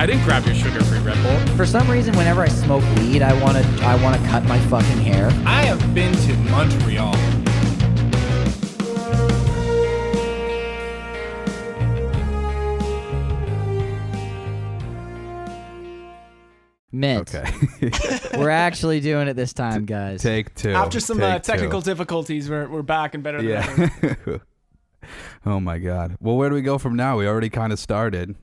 I didn't grab your sugar-free Red Bull. For some reason, whenever I smoke weed, I wanna cut my fucking hair. I have been to Montreal. Mint. Okay. We're actually doing it this time, guys. Take two. After some Take technical two. difficulties, we're back and better than ever. Yeah. Oh my God. Well, where do we go from now? We already kind of started.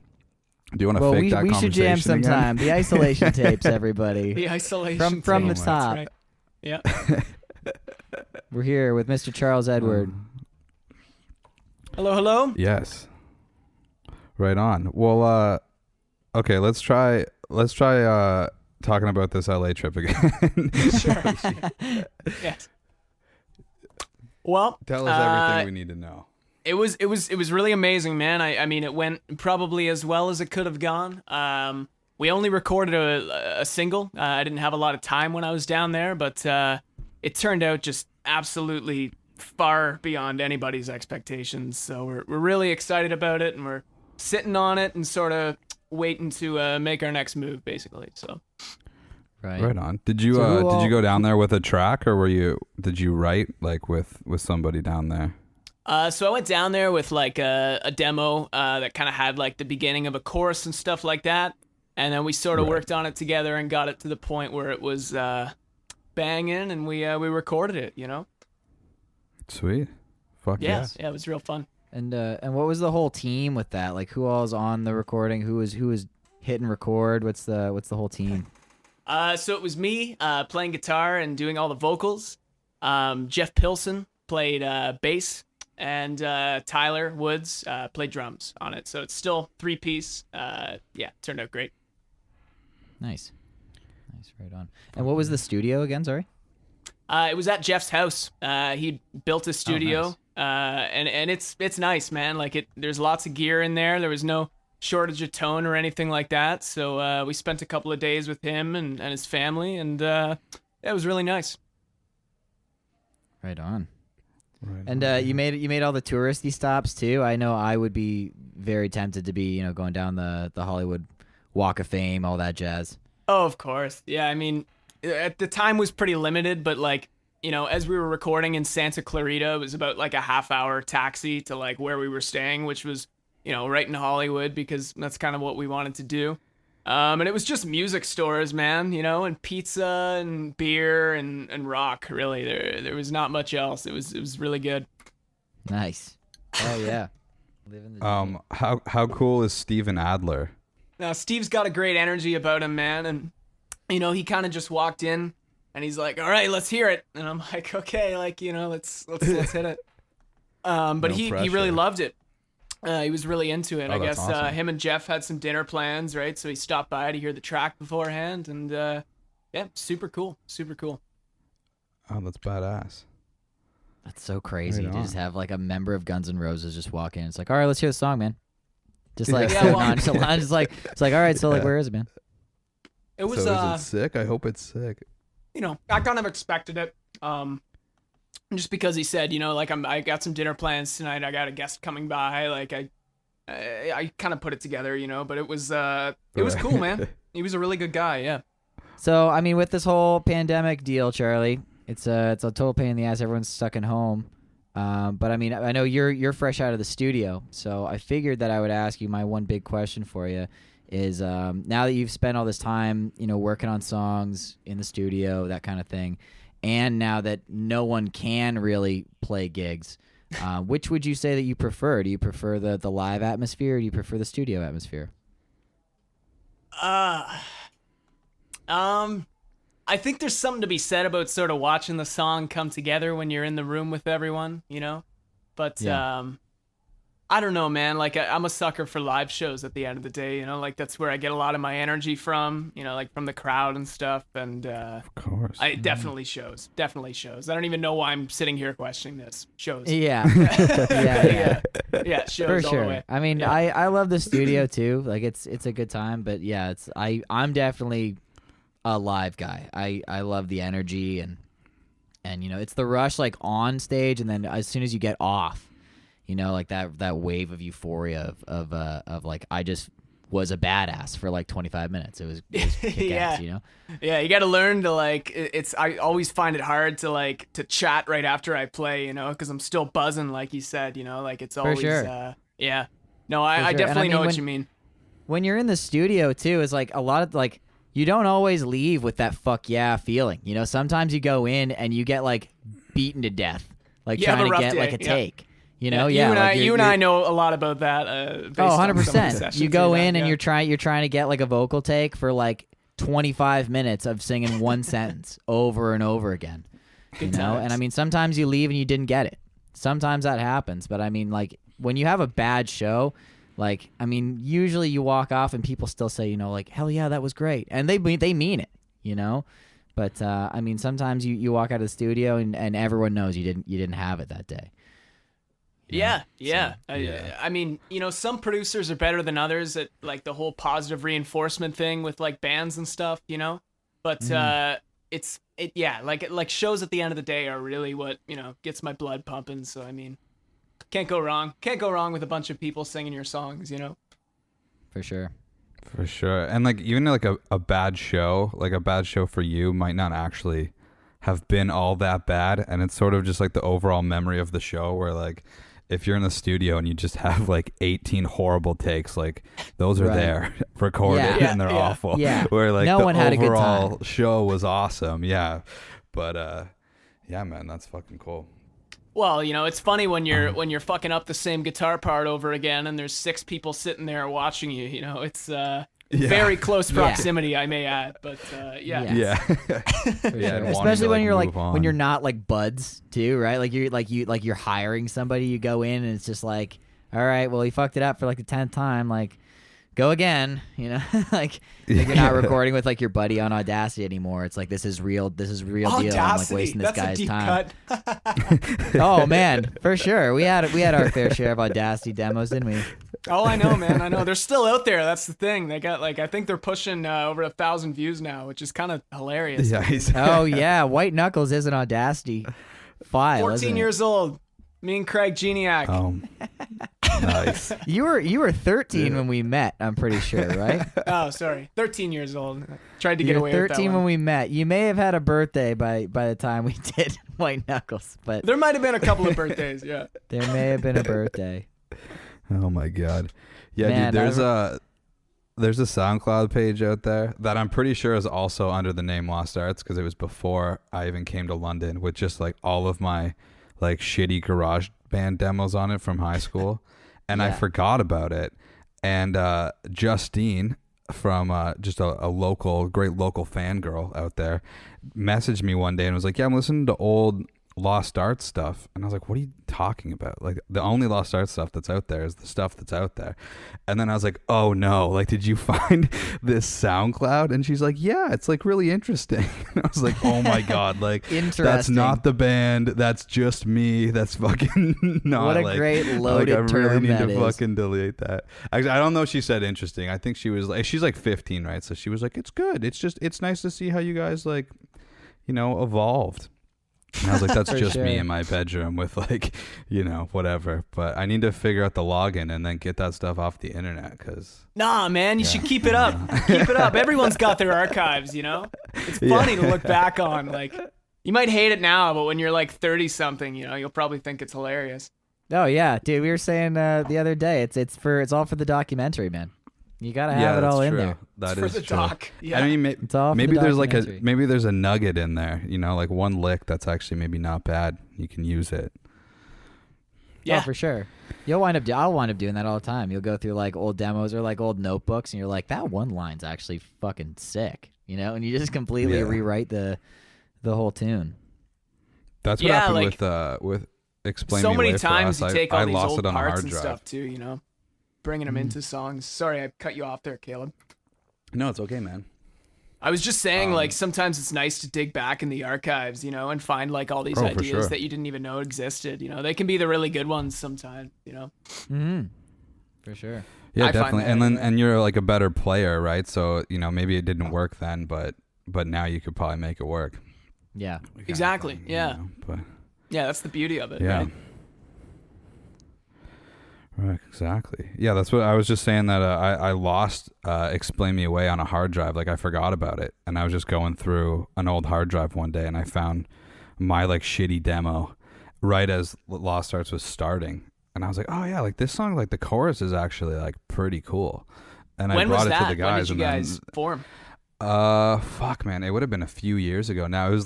Do you want to fake that we conversation should jam again? sometime. The isolation tapes, everybody. The isolation from the tape. top. That's right. Yeah. We're here with Mr. Charles Edward. Hello, hello. Yes. Right on. Well, okay, let's try talking about this LA trip again. Sure. Yes. Well, Tell us everything we need to know. It was really amazing, man. I mean, it went probably as well as it could have gone. We only recorded a single. I didn't have a lot of time when I was down there, but it turned out just absolutely far beyond anybody's expectations. So we're really excited about it, and we're sitting on it and sort of waiting to make our next move, basically. So. Right on. Did you go down there with a track, or did you write like with somebody down there? So I went down there with like a demo that kind of had like the beginning of a chorus and stuff like that, and then we sort of worked on it together and got it to the point where it was banging, and we recorded it. You know. Sweet. Fuck yeah. Yeah, it was real fun. And what was the whole team with that? Like, who all's on the recording? Who was hitting record? What's the whole team? So it was me playing guitar and doing all the vocals. Jeff Pilson played bass, and Tyler Woods played drums on it. So it's still 3-piece. Yeah, turned out great. Nice, right on. And what was the studio again? Sorry. It was at Jeff's house. He built a studio, nice. And it's nice, man. Like there's lots of gear in there. There was no shortage of tone or anything like that. So we spent a couple of days with him and his family, and it was really nice. Right on. Right And on. you made all the touristy stops too. I know I would be very tempted to be, going down the Hollywood Walk of Fame, all that jazz. Oh, of course. Yeah, I mean, at the time was pretty limited, but like, as we were recording in Santa Clarita, it was about like a half-hour taxi to like where we were staying, which was, right in Hollywood, because that's kind of what we wanted to do. And it was just music stores, man, and pizza and beer and rock, really. There was not much else. It was really good. Nice. Oh yeah. Living the dream. How cool is Steven Adler? Now, Steve's got a great energy about him, man, and he kind of just walked in and he's like, "All right, let's hear it." And I'm like, "Okay, like, let's hit it." But No he pressure. really loved it. He was really into it. Oh, I that's guess awesome. him and Jeff had some dinner plans, right? So he stopped by to hear the track beforehand, and yeah, super cool. Oh, that's badass. That's so crazy Right to on. just have like a member of Guns N' Roses just walk in. It's like, all right, let's hear the song, man. Just like Yeah, so well- nonchalant. It's like, all right, so like, Yeah. where is it, man? It was, So is it sick? I hope it's sick. I kind of expected it. Just because he said, like I got some dinner plans tonight. I got a guest coming by. Like I kind of put it together, but it was cool, man. He was a really good guy. Yeah. So I mean, with this whole pandemic deal, Charlie, it's a total pain in the ass. Everyone's stuck at home. But I mean, I know you're fresh out of the studio, so I figured that I would ask you. My one big question for you is, now that you've spent all this time, working on songs in the studio, that kind of thing, and now that no one can really play gigs, which would you say that you prefer? Do you prefer the live atmosphere, or do you prefer the studio atmosphere? I think there's something to be said about sort of watching the song come together when you're in the room with everyone, But Yeah. I don't know, man. Like I'm a sucker for live shows at the end of the day, Like that's where I get a lot of my energy from, like from the crowd and stuff. And Of course. it definitely shows. Definitely shows. I don't even know why I'm sitting here questioning this. Shows. Yeah, yeah. Yeah, shows For all the sure. way. I mean, Yeah. I love the studio too. Like it's a good time, but yeah, I'm definitely a live guy. I love the energy and it's the rush like on stage, and then as soon as you get off, like that wave of euphoria of like I just was a badass for like 25 minutes. It was kick-ass, you know? Yeah, you got to learn to like. I always find it hard to like to chat right after I play, you know, because I'm still buzzing, like you said, you know, like it's always. Sure. Yeah. No, I definitely know what you mean. When you're in the studio too, it's like a lot of like you don't always leave with that fuck yeah feeling. You know, sometimes you go in and you get like beaten to death, like trying to get like a take. You know, you and I know a lot about that. 100%. You go in and you're trying to get like a vocal take for like 25 minutes of singing one sentence over and over again. You know, and I mean sometimes you leave and you didn't get it. Sometimes that happens, but I mean like when you have a bad show, like I mean usually you walk off and people still say, you know, like hell yeah, that was great, and they mean it, you know. But I mean sometimes you walk out of the studio and everyone knows you didn't have it that day. Yeah. I mean, you know, some producers are better than others at like the whole positive reinforcement thing with like bands and stuff, you know. But like shows at the end of the day are really what, you know, gets my blood pumping. So I mean, can't go wrong. Can't go wrong with a bunch of people singing your songs, you know. For sure. And like even like a bad show, like a bad show for you might not actually have been all that bad, and it's sort of just like the overall memory of the show where like if you're in the studio and you just have like 18 horrible takes, like those are there recorded and they're awful. Yeah. Where like no one had a good time. Overall show was awesome. Yeah. But yeah, man, that's fucking cool. Well, you know, it's funny when you're fucking up the same guitar part over again and there's 6 people sitting there watching you, you know, it's very close proximity, I may add, but yeah. Especially when you're like when you're not like buds too, right? Like you're hiring somebody, you go in and it's just like, all right, well, he fucked it up for like the 10th time, like go again, you know. like you're not recording with like your buddy on Audacity anymore. It's like this is real deal. I'm like wasting this guy's time. Oh man, for sure. We had our fair share of Audacity demos, didn't we? Oh, I know, man. I know. They're still out there. That's the thing. They got like I think they're pushing over 1,000 views now, which is kind of hilarious. Oh yeah, White Knuckles is an Audacity file. 14 years old. Me and Craig Geniac. Nice. You were 13 when we met, I'm pretty sure, right? Oh, sorry. 13 years old. Tried to get away with that 13 when we met. You may have had a birthday by the time we did White Knuckles, but there might have been a couple of birthdays, yeah. There may have been a birthday. Oh my god. Yeah, man, dude, there's a SoundCloud page out there that I'm pretty sure is also under the name Lost Arts because it was before I even came to London with just like all of my like shitty garage band demos on it from high school. And I forgot about it. And Justine from just a great local fangirl out there messaged me one day and was like, yeah, I'm listening to old Lost Arts stuff. And I was like, what are you talking about? Like the only Lost Arts stuff that's out there is the stuff that's out there. And then I was like, oh no, like did you find this SoundCloud? And she's like, yeah, it's like really interesting. And I was like, oh my god, like that's not the band, that's just me, that's fucking not what a like, great loaded like, I term really need that to is. Fucking delete that. I don't know if she said interesting. I think she was like, she's like 15, right? So she was like, it's good, it's nice to see how you guys like, you know, evolved. And I was like, that's just me in my bedroom with like, you know, whatever. But I need to figure out the login and then get that stuff off the internet because... Nah, man, you should keep it up. Keep it up. Everyone's got their archives, you know? It's funny to look back on. Like, you might hate it now, but when you're like 30-something, you know, you'll probably think it's hilarious. Oh, yeah. Dude, we were saying the other day, it's all for the documentary, man. You gotta have it all in there. That is true. Doc. Yeah. I mean, maybe there's like maybe there's a nugget in there. You know, like one lick that's actually maybe not bad. You can use it. Yeah, for sure. I'll wind up doing that all the time. You'll go through like old demos or like old notebooks, and you're like, that one line's actually fucking sick. You know, and you just completely rewrite the whole tune. That's what happened with Explain so Me many Live times for us. you take I all these lost old it on a parts hard and drive. stuff too, you know, bringing them into songs. Sorry, I cut you off there, Caleb. No, it's okay, man. I was just saying, like, sometimes it's nice to dig back in the archives, you know, and find like all these ideas that you didn't even know existed. You know, they can be the really good ones sometimes, you know. Mm-hmm. For sure. Yeah, definitely. And you're like a better player, right? So, you know, maybe it didn't work then, but now you could probably make it work. Yeah. Exactly. Yeah. You know, but yeah, that's the beauty of it, yeah. right? Right, exactly. Yeah, that's what I was just saying, that I lost Explain Me Away on a hard drive. Like, I forgot about it, and I was just going through an old hard drive one day, and I found my like shitty demo right as Lost Arts was starting, and I was like, oh yeah, like this song, like the chorus is actually like pretty cool. And I brought it to the guys. When did you guys form? Fuck, man, it would have been a few years ago now. It was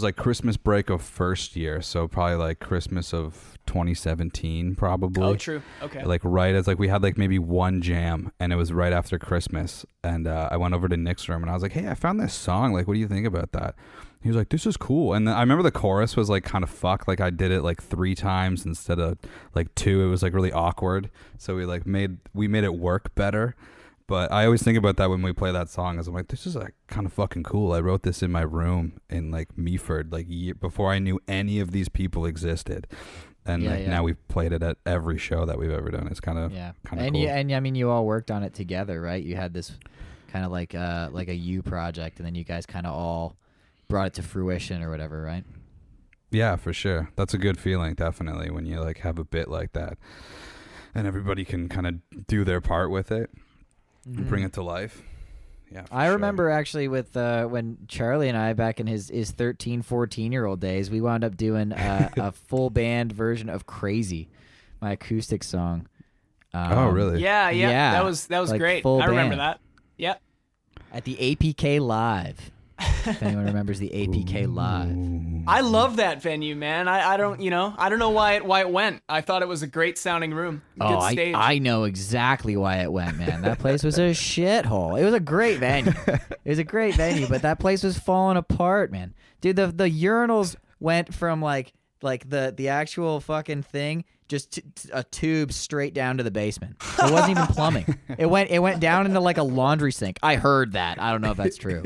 like Christmas break of first year, so probably like Christmas of 2017, probably. Oh, true. Okay. Like right as like we had like maybe one jam, and it was right after Christmas, and I went over to Nick's room and I was like, hey, I found this song. Like, what do you think about that? He was like, this is cool. And then I remember the chorus was like kind of fucked. Like I did it like 3 times instead of like 2. It was like really awkward. So we made it work better. But I always think about that when we play that song, as I'm like, this is like kind of fucking cool. I wrote this in my room in like Meaford, like before I knew any of these people existed. And now we've played it at every show that we've ever done. It's kind of cool. And I mean, you all worked on it together, right? You had this kind of like a you project, and then you guys kind of all brought it to fruition or whatever, right? Yeah, for sure. That's a good feeling, definitely, when you like have a bit like that and everybody can kind of do their part with it and bring it to life. Yeah, I remember actually with when Charlie and I, back in his 13, 14-year-old days, we wound up doing a full band version of Crazy, my acoustic song. Oh, really? Yeah. That was like great. I remember that. Yeah. At the APK Live. If anyone remembers the APK Live. I love that venue, man. I don't know why it went. I thought it was a great sounding room. Good stage. I know exactly why it went, man. That place was a shithole. It was a great venue. But that place was falling apart, man. Dude, the urinals went from like the actual fucking thing, just a tube straight down to the basement. It wasn't even plumbing. It went down into like a laundry sink. I heard that. I don't know if that's true.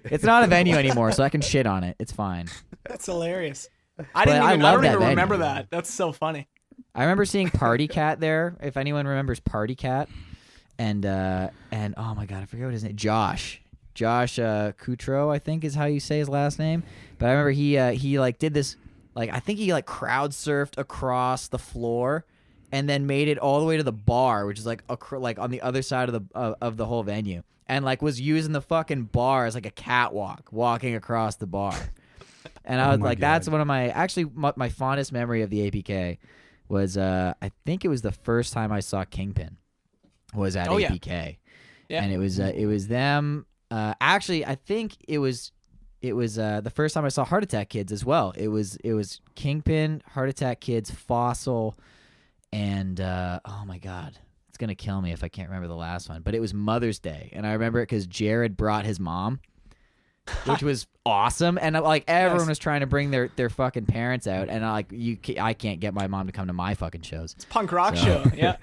It's not a venue anymore, so I can shit on it. It's fine. That's hilarious. I don't even remember that. That's so funny. I remember seeing Party Cat there. If anyone remembers Party Cat, and oh my god, I forget what his name. Josh Coutreau, I think is how you say his last name. But I remember he like did this. Like, I think he like crowd surfed across the floor, and then made it all the way to the bar, which is like on the other side of the whole venue, and like was using the fucking bar as like a catwalk, walking across the bar. And I was like, God. That's one of my fondest memory of the APK was I think it was the first time I saw Kingpin was at APK, and it was them. Actually, I think it was the first time I saw Heart Attack Kids as well. It was Kingpin, Heart Attack Kids, Fossil, and oh my god, it's gonna kill me if I can't remember the last one. But it was Mother's Day, and I remember it because Jared brought his mom, which was awesome. And like everyone was trying to bring their fucking parents out, and I can't get my mom to come to my fucking shows. It's a punk rock show, yeah.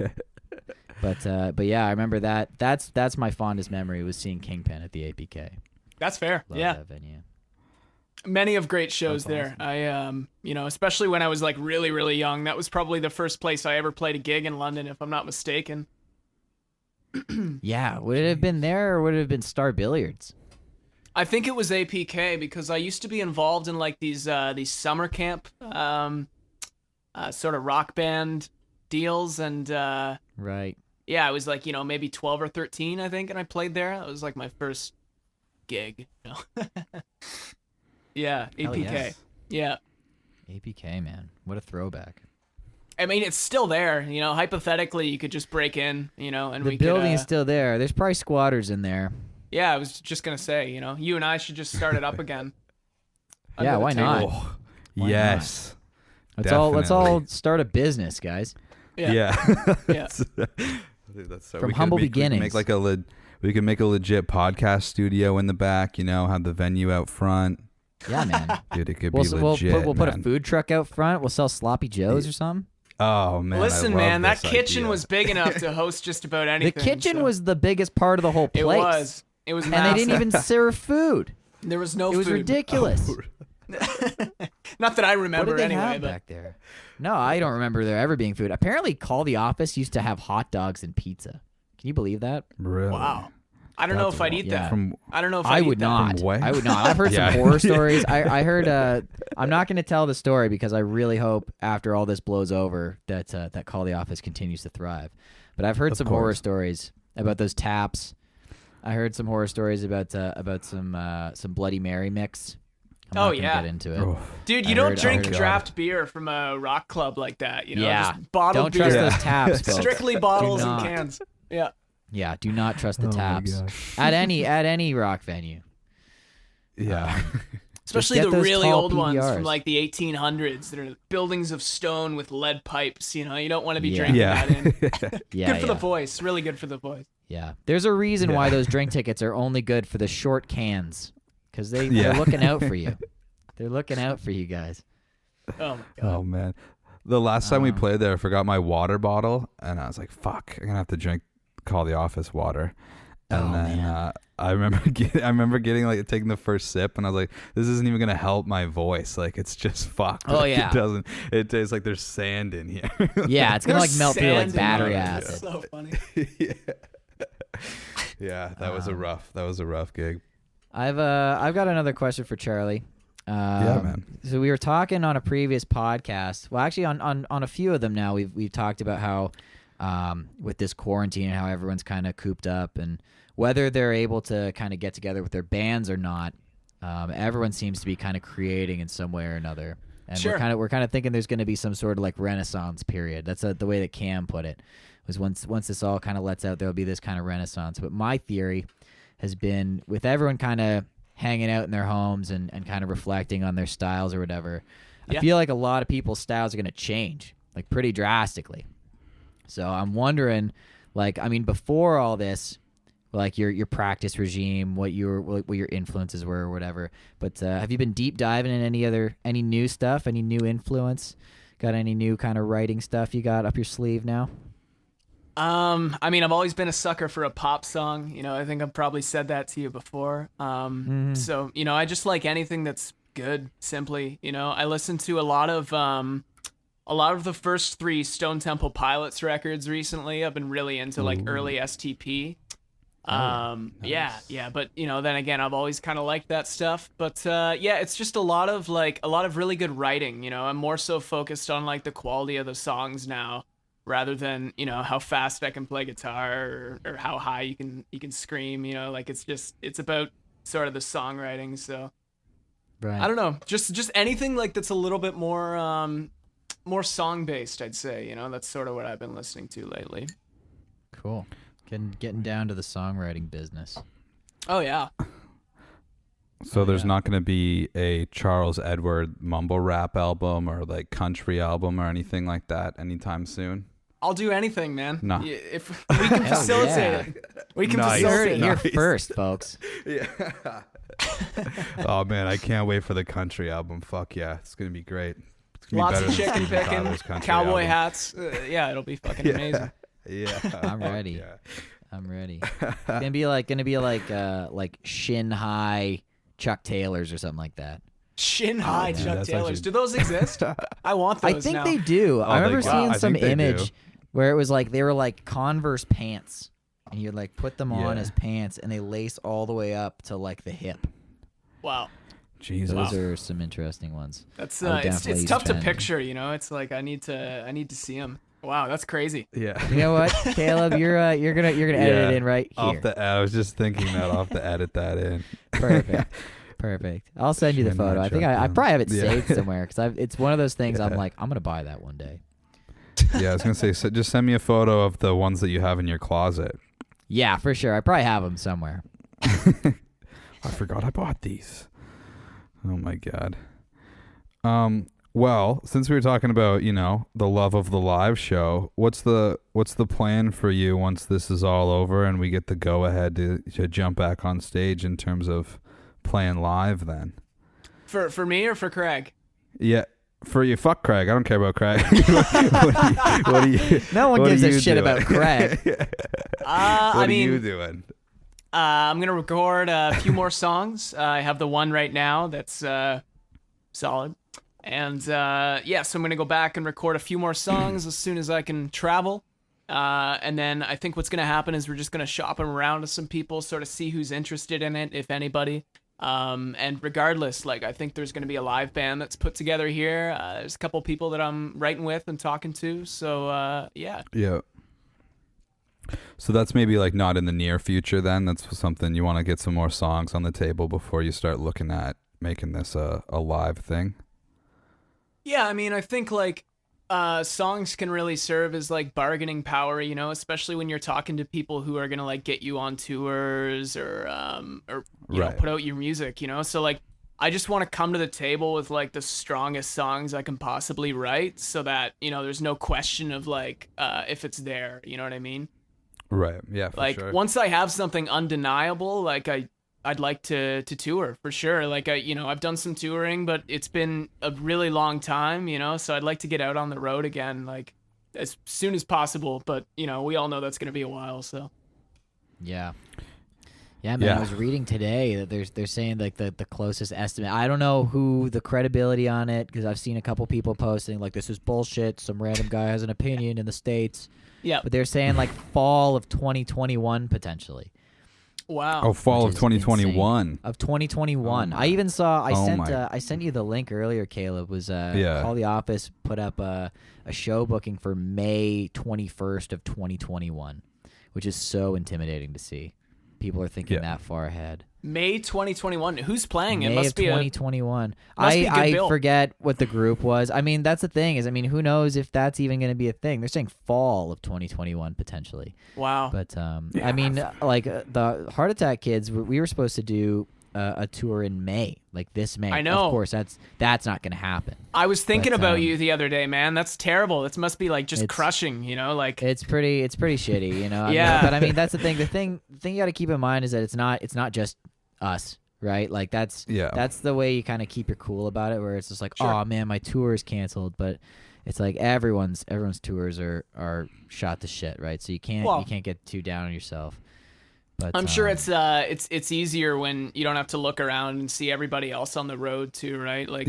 But yeah, I remember that. That's my fondest memory was seeing Kingpin at the APK. That's fair. Love that venue. Many of great shows there. Awesome. I especially when I was like really, really young, that was probably the first place I ever played a gig in London, if I'm not mistaken. Yeah, would it have been there or would it have been Star Billiards? I think it was APK because I used to be involved in like these summer camp sort of rock band deals, and right. Yeah, I was like maybe 12 or 13, I think, and I played there. That was like my first gig. Yeah, APK. Yes. Yeah. APK, man. What a throwback. I mean, it's still there, hypothetically you could just break in, and the building is still there. There's probably squatters in there. Yeah, I was just going to say, you and I should just start it up again. Yeah, why not? Oh, yes. Let's all start a business, guys. Yeah. That's so from humble beginnings. We can make a legit podcast studio in the back, have the venue out front. Yeah, man. Dude, it could be legit. We'll put a food truck out front. We'll sell sloppy joes or something. Oh, man. Listen, man, that kitchen was big enough to host just about anything. The kitchen was the biggest part of the whole place. It was and massive. They didn't even serve food. There was no food. It was ridiculous. Not that I remember what did they anyway. Have back there? No, I don't remember there ever being food. Apparently, Call the Office used to have hot dogs and pizza. Can you believe that? Really? Wow. I don't know if I'd eat that. I don't know if I I'd would eat that. not. From where? I would not. I've heard some horror stories. I heard. I'm not going to tell the story because I really hope after all this blows over that that Call the Office continues to thrive. But I've heard some horror stories about those taps. I heard some horror stories about some Bloody Mary mix. I'm not gonna get into it. Oh. Dude, you don't drink draft beer from a rock club like that. You know, just bottled don't beer. trust those taps, folks. Strictly bottles and cans. Yeah. Yeah, do not trust the taps at any rock venue. Yeah. Especially the really old PBRs. ones from like the 1800s that are buildings of stone with lead pipes. You know, you don't want to be drinking that in. Good for the voice. Really good for the voice. Yeah. There's a reason why those drink tickets are only good for the short cans. Because they're looking out for you. They're looking out for you guys. Oh, my God. Oh, man. The last time we played there, I forgot my water bottle, and I was like, fuck, I'm going to have to call the office water. And I remember getting like taking the first sip, and I was like, this isn't even going to help my voice. Like, it's just fucked. Oh, like, yeah. It tastes like there's sand in here. Yeah, it's going to like melt through like battery acid. That's so funny. Yeah, that was a rough gig. I've got another question for Charlie. Yeah, man. So we were talking on a previous podcast. Well, actually, on a few of them now, we've talked about how with this quarantine, how everyone's kind of cooped up, and whether they're able to kind of get together with their bands or not. Everyone seems to be kind of creating in some way or another, and we're kind of thinking there's going to be some sort of like renaissance period. That's the way that Cam put it. Was once this all kind of lets out, there'll be this kind of renaissance. But my theory has been with everyone kind of hanging out in their homes and kind of reflecting on their styles or whatever. I feel like a lot of people's styles are going to change like pretty drastically. So I'm wondering, like, I mean, before all this, like your practice regime, what your influences were or whatever. But have you been deep diving in any new stuff, any new influence? Got any new kind of writing stuff you got up your sleeve now? I mean, I've always been a sucker for a pop song. You know, I think I've probably said that to you before. So, you know, I just like anything that's good, simply. You know, I listened to a lot of the first 3 Stone Temple Pilots records recently. I've been really into like early STP. Nice. Yeah. But, you know, then again, I've always kind of liked that stuff. But, it's just a lot of really good writing. You know, I'm more so focused on like the quality of the songs now, rather than, you know, how fast I can play guitar or how high you can scream, you know, like it's about sort of the songwriting. So right. I don't know, just anything like that's a little bit more song based, I'd say, you know, that's sort of what I've been listening to lately. Cool. Getting down to the songwriting business. Oh yeah. So there's not going to be a Charles Edward mumble rap album or like country album or anything like that anytime soon? I'll do anything, man. No. If we can facilitate it. We can facilitate it. You're first, folks. Yeah. Oh, man, I can't wait for the country album. Fuck yeah. It's going to be great. It's gonna Lots be of better chicken picking, cowboy hats. Yeah, it'll be fucking amazing. Yeah. I'm ready. Yeah. I'm ready. It's gonna be like shin high Chuck Taylors or something like that. Shin high Chuck Taylors. Actually... Do those exist? I want those. I think now. they do. I remember seeing some image do. where it was like they were like Converse pants, and you'd like put them on as pants, and they lace all the way up to like the hip. Wow. Jesus. Those are some interesting ones. That's it's tough to picture, you know. It's like I need to see them. Wow, that's crazy. Yeah. You know what, Caleb? You're gonna edit it in right here. I was just thinking that I'll have to edit that in. Perfect. I'll send you the photo. I think I probably have it saved somewhere because it's one of those things. I'm like, I'm gonna buy that one day. Yeah, I was gonna say, so just send me a photo of the ones that you have in your closet. Yeah, for sure. I probably have them somewhere. I forgot I bought these. Oh my god. Well, since we were talking about, you know, the love of the live show, what's the plan for you once this is all over and we get the go ahead to jump back on stage in terms of playing live then? For me or for Craig? Yeah, for you. Fuck Craig. I don't care about Craig. what do you, no one gives a shit about Craig. What are you doing? I'm going to record a few more songs. I have the one right now that's solid. And so I'm going to go back and record a few more songs as soon as I can travel. And then I think what's going to happen is we're just going to shop them around to some people, sort of see who's interested in it, if anybody. And regardless, like, I think there's going to be a live band that's put together here. There's a couple people that I'm writing with and talking to. So, yeah. Yeah. So that's maybe like not in the near future then. That's something you want to get some more songs on the table before you start looking at making this a live thing. Yeah, I mean, I think like songs can really serve as like bargaining power, you know, especially when you're talking to people who are going to like get you on tours or you know, put out your music, you know? So like I just want to come to the table with like the strongest songs I can possibly write so that, you know, there's no question of like if it's there, you know what I mean? Right. Yeah, for like sure. Once I have something undeniable, like I'd like to tour for sure. Like you know, I've done some touring, but it's been a really long time, you know, so I'd like to get out on the road again, like as soon as possible. But you know, we all know that's going to be a while. So yeah, man. I was reading today that they're saying like the closest estimate. I don't know who the credibility on it, because I've seen a couple people posting like this is bullshit. Some random guy has an opinion in the States. Yeah, but they're saying like fall of 2021 potentially. Wow. Oh, fall of 2021. Insane. Of 2021. I even saw. I sent you the link earlier. Caleb was. Call the Office put up a show booking for May 21st of 2021, which is so intimidating to see. People are thinking that far ahead. May 2021. Who's playing? May it must of be 2021. I forget what the group was. I mean, that's the thing is, I mean, who knows if that's even going to be a thing? They're saying fall of 2021 potentially. Wow. But I mean, like the Heart Attack Kids, we were supposed to do a tour in May, like this May. I know. Of course, that's not going to happen. I was thinking about you the other day, man. That's terrible. That must be like just crushing, you know, like it's pretty shitty, you know. Yeah. But I mean, that's the thing. The thing you got to keep in mind is that it's not just us, right? Like that's the way you kind of keep your cool about it, where it's just like, oh man, my tour is canceled, but it's like everyone's tours are shot to shit, right? So you can't get too down on yourself. But I'm sure it's easier when you don't have to look around and see everybody else on the road too, right? Like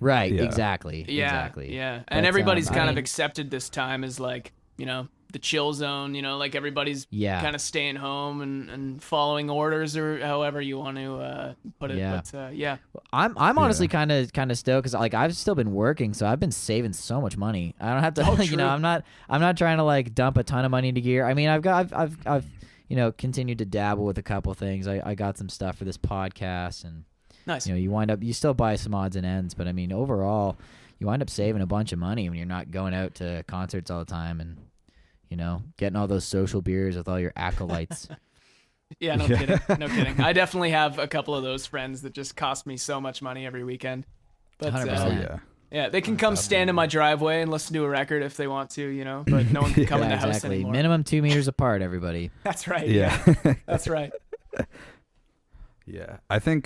right, yeah. exactly. Yeah. And everybody's kind of accepted this time as like, you know, the chill zone, you know, like everybody's kind of staying home and following orders or however you want to put it. Yeah. But I'm honestly kind of stoked because like I've still been working, so I've been saving so much money. I don't have to, you know, I'm not trying to like dump a ton of money into gear. I mean, I've you know, continued to dabble with a couple things. I got some stuff for this podcast, and nice. You know, you still buy some odds and ends, but I mean, overall, you wind up saving a bunch of money when you're not going out to concerts all the time and, you know, getting all those social beers with all your acolytes. Yeah, no kidding. I definitely have a couple of those friends that just cost me so much money every weekend. But 100%. Yeah, they can come stand in my driveway and listen to a record if they want to, you know, but no one can come in the house anymore. Minimum 2 meters apart, everybody. That's right. Yeah. That's right. Yeah, I think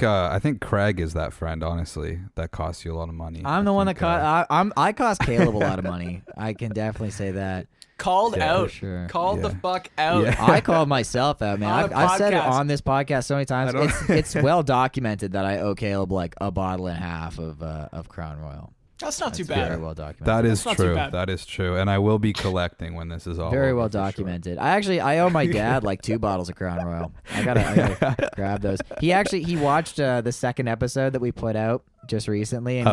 Craig is that friend, honestly, that costs you a lot of money. I'm the one that I cost Caleb a lot of money. I can definitely say that. Called out. Sure. Called the fuck out. Yeah. I called myself out, man. I've said it on this podcast so many times. It's well documented that I owe Caleb like a bottle and a half of Crown Royal. That's not too bad. Very well documented. That is true. That is true. And I will be collecting when this is all very over, well documented. Sure. I owe my dad like 2 bottles of Crown Royal. I gotta grab those. He watched the second episode that we put out just recently, and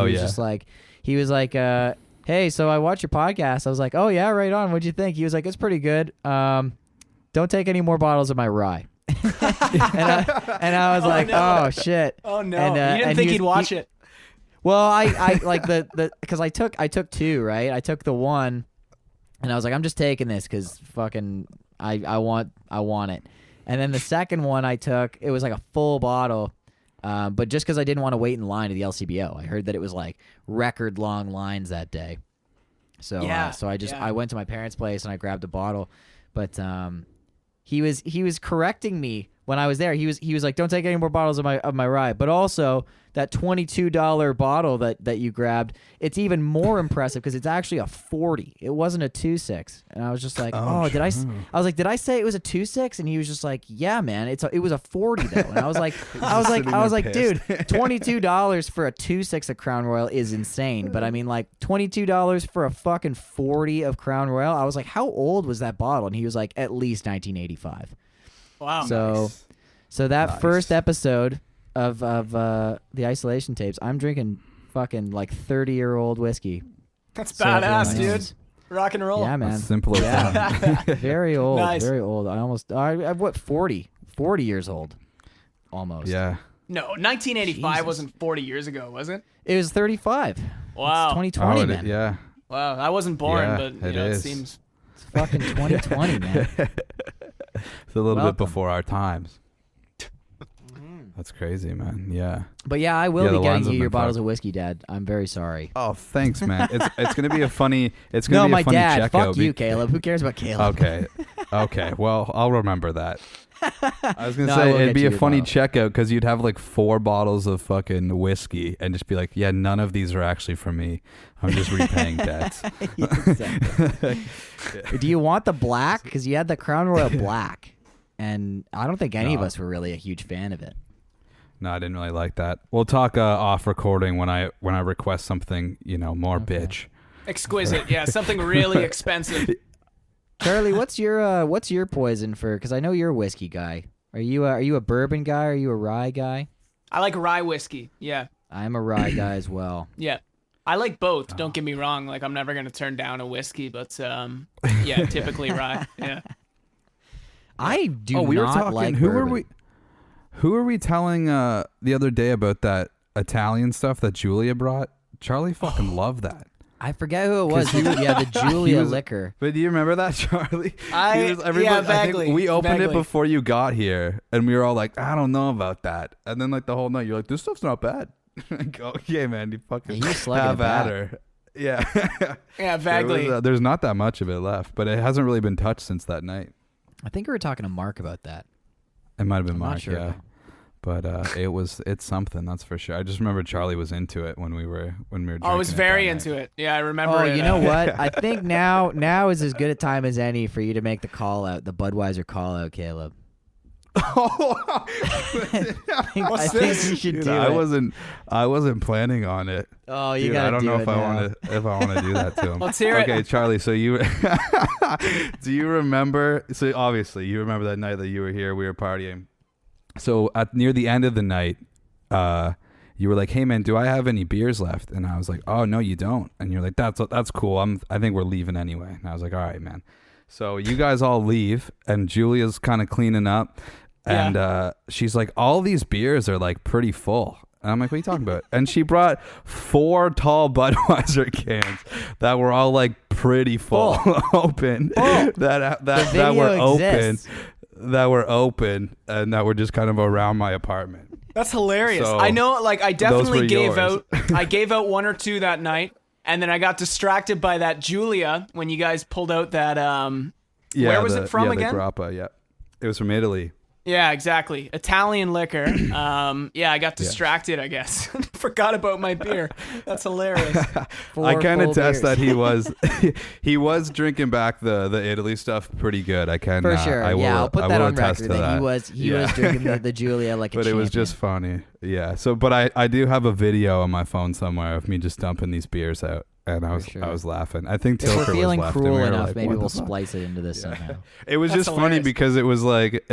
he was like, hey, so I watched your podcast. I was like, oh yeah, right on. What'd you think? He was like, it's pretty good. Don't take any more bottles of my rye. and I was oh shit. Oh no. You didn't think he'd watch it. Well, I like because I took 2, right? I took the one, and I was like, I'm just taking this because fucking I want it. And then the second one I took, it was like a full bottle, but just because I didn't want to wait in line to the LCBO, I heard that it was like record long lines that day. So I went to my parents' place and I grabbed a bottle, but he was correcting me when I was there, he was like, don't take any more bottles of my rye. But also that $22 bottle that you grabbed, it's even more impressive because it's actually a 40. It wasn't a 2.6. And I was just like, I was like, did I say it was a 2.6? And he was just like, yeah, man, it was a 40 though. And I was like, dude, $22 for a 2.6 of Crown Royal is insane. But I mean, like $22 for a fucking 40 of Crown Royal. I was like, how old was that bottle? And he was like, at least 1985. Wow. So that first episode of the isolation tapes, I'm drinking fucking like 30-year-old whiskey. That's badass, dude. Rock and roll. Yeah, man. That's simple as that. Very old. Nice. Very old. I'm what 40 years old, almost. Yeah. No, 1985 Jesus. wasn't 40 years ago, was it? It was 35. Wow. It's 2020, man. Yeah. Wow, I wasn't born, Yeah, but it seems. It's fucking 2020, man. It's a little bit before our times. That's crazy, man. Yeah. But yeah, I will the be getting lines you have your been bottles of whiskey, Dad. I'm very sorry. Oh, thanks, man. It's gonna be a funny. It's No, gonna be my a funny dad. checkout. Fuck you, Caleb. Who cares about Caleb? Okay. Well, I'll remember that. I was gonna No, I say will it'd get be you a your funny bottle. checkout because you'd have like 4 bottles of fucking whiskey and just be like, yeah, none of these are actually for me. I'm just repaying debts. Exactly. Do you want the black? Because you had the Crown Royal black, and I don't think any of us were really a huge fan of it. No, I didn't really like that. We'll talk off recording when I request something, more bitch. Exquisite, yeah, something really expensive. Charlie, what's your poison for? Because I know you're a whiskey guy. Are you a bourbon guy? Or are you a rye guy? I like rye whiskey, yeah. I'm a rye guy as well. Yeah. I like both, don't get me wrong. Like, I'm never going to turn down a whiskey, but, yeah, typically rye, yeah. I do we were not talking. like Who bourbon. were we telling the other day about that Italian stuff that Julia brought? Charlie fucking loved that. I forget who it was. The Julia liquor. But do you remember that, Charlie? Vaguely. I think we opened it Vaguely. before you got here, and we were all like, I don't know about that. And then like the whole night, you're like, this stuff's not bad. I go, okay, man, you fucking Yeah, you slugging have it at back. her. Yeah. Yeah, vaguely. There's not that much of it left, but it hasn't really been touched since that night. I think we were talking to Mark about that. It might have been I'm not Mark, sure, yeah. though. But it's something, that's for sure. I just remember Charlie was into it when we were drinking. I was very into it. Yeah, I remember Oh, it. you know what? I think now is as good a time as any for you to make the call out, the Budweiser call out, Caleb. I think you should Dude, do I it. wasn't planning on it. Oh, you Dude, gotta I don't do know it if now. I want to do that to him. Let's hear it. Okay, Charlie. So you do you remember? So obviously you remember that night that you were here. We were partying. So near the end of the night, you were like, "Hey man, do I have any beers left?" And I was like, "Oh no, you don't." And you're like, "That's cool. I think we're leaving anyway." And I was like, "All right, man." So you guys all leave, and Julia's kind of cleaning up, and she's like, "All these beers are like pretty full." And I'm like, "What are you talking about?" And she brought 4 tall Budweiser cans that were all like pretty full, open, that were open. That were open and that were just kind of around my apartment. That's hilarious. So, I know, like, I definitely were gave yours. out. I gave out 1 or 2 that night, and then I got distracted by that Julia when you guys pulled out that. Where was it from again? The grappa, yeah. It was from Italy. Yeah, exactly. Italian liquor. I got distracted, I guess. Forgot about my beer. That's hilarious. I can full attest beers. that he was drinking back the Italy stuff pretty good. I can For sure. I will, I'll put that on attest record to that he was drinking the Julia like a But it was champion. just funny. Yeah. So but I do have a video on my phone somewhere of me just dumping these beers out. And I was laughing. I think If Tilker we're was feeling left, cruel and we were enough, like, maybe what the we'll fuck? splice it into this somehow. It was That's just funny hilarious. because it was like,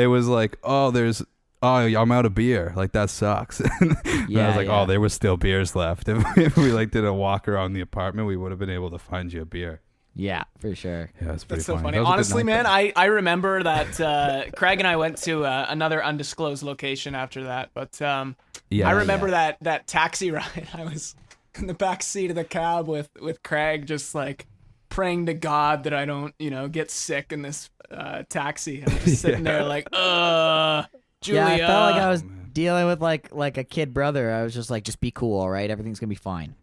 I'm out of beer. Like that sucks. And I was like, yeah. there was still beers left. If we like did a walk around the apartment, we would have been able to find you a beer. Yeah, for sure. Yeah, it's pretty That's so funny. That was a good Honestly, night, man, though. I remember that Craig and I went to another undisclosed location after that. But I remember that taxi ride. I was in the back seat of the cab with Craig, just like praying to God that I don't, get sick in this taxi. I'm just sitting there like, Julia. Yeah, I felt like I was dealing with like a kid brother. I was just like, just be cool, all right? Everything's gonna be fine.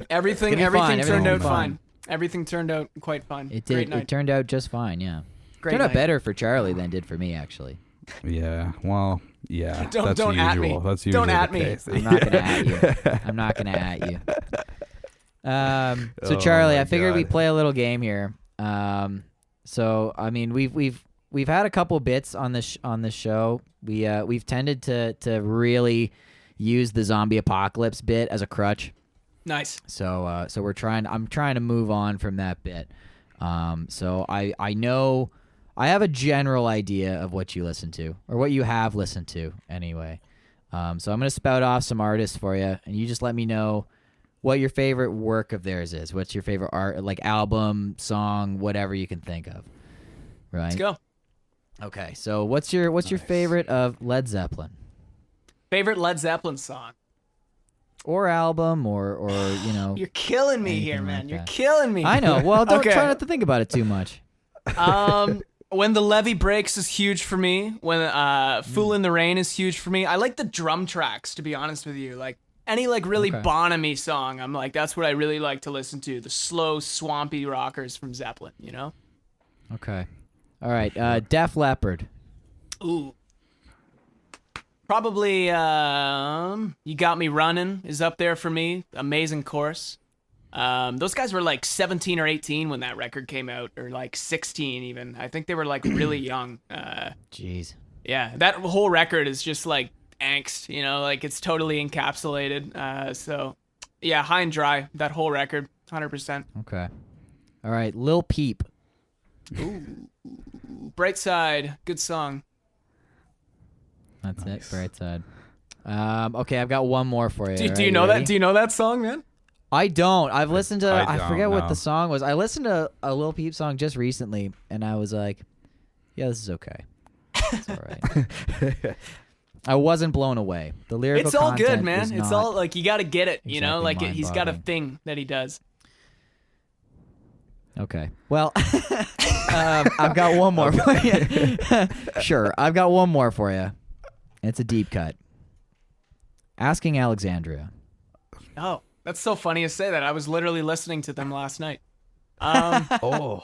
Everything It'll be fine. turned Everything will out be fine. Everything turned out quite fine. It Great did. night. It turned out just fine. Yeah. Great Turned out night. better for Charlie than it did for me, actually. Yeah. Well, yeah. Don't that's at me. usual. That's Don't usually at the me. case. I'm not gonna at you. I'm not gonna at you. So Oh Charlie, my I figured we'd God. play a little game here. So I mean, we've had a couple bits on this show. We've tended to really use the zombie apocalypse bit as a crutch. Nice. So I'm trying to move on from that bit. So I know I have a general idea of what you listen to, or what you have listened to anyway. So I'm gonna spout off some artists for you, and you just let me know what your favorite work of theirs is. What's your favorite art, like album, song, whatever you can think of. Right. Let's go. Okay. So what's your favorite of Led Zeppelin? Favorite Led Zeppelin song? Or album, or you know. You're killing me here, anything man. like You're that. killing me. I know. Well, don't Okay. try not to think about it too much. When the Levee Breaks is huge for me. When Fool in the Rain is huge for me. I like the drum tracks, to be honest with you. Like any like really Okay. Bonham-y song, I'm like, that's what I really like to listen to. The slow, swampy rockers from Zeppelin, you know? Okay. All right. Def Leppard. Ooh. Probably You Got Me Running is up there for me. Amazing chorus. Those guys were like 17 or 18 when that record came out, or like 16 even. I think they were like really young. Jeez. Yeah, that whole record is just like angst, you know, like it's totally encapsulated. So yeah, High and Dry, that whole record, 100%. Okay. All right. Lil Peep. Bright Side, good song. That's it. Bright Side. Okay, I've got one more for you. Do Alright, you know ready? that? Do you know that song, man? I don't. I've listened to. I don't forget what know. the song was. I listened to a Lil Peep song just recently, and I was like, "Yeah, this is okay. It's all right." I wasn't blown away. The lyrical It's all content good, man. was It's not all like you got to get it, you know. exactly Like he's got a mind-boggling. thing that he does. Okay. Well, I've got one more for you. Sure, I've got one more for you. It's a deep cut. Asking Alexandria. Oh, that's so funny to say that. I was literally listening to them last night. Oh,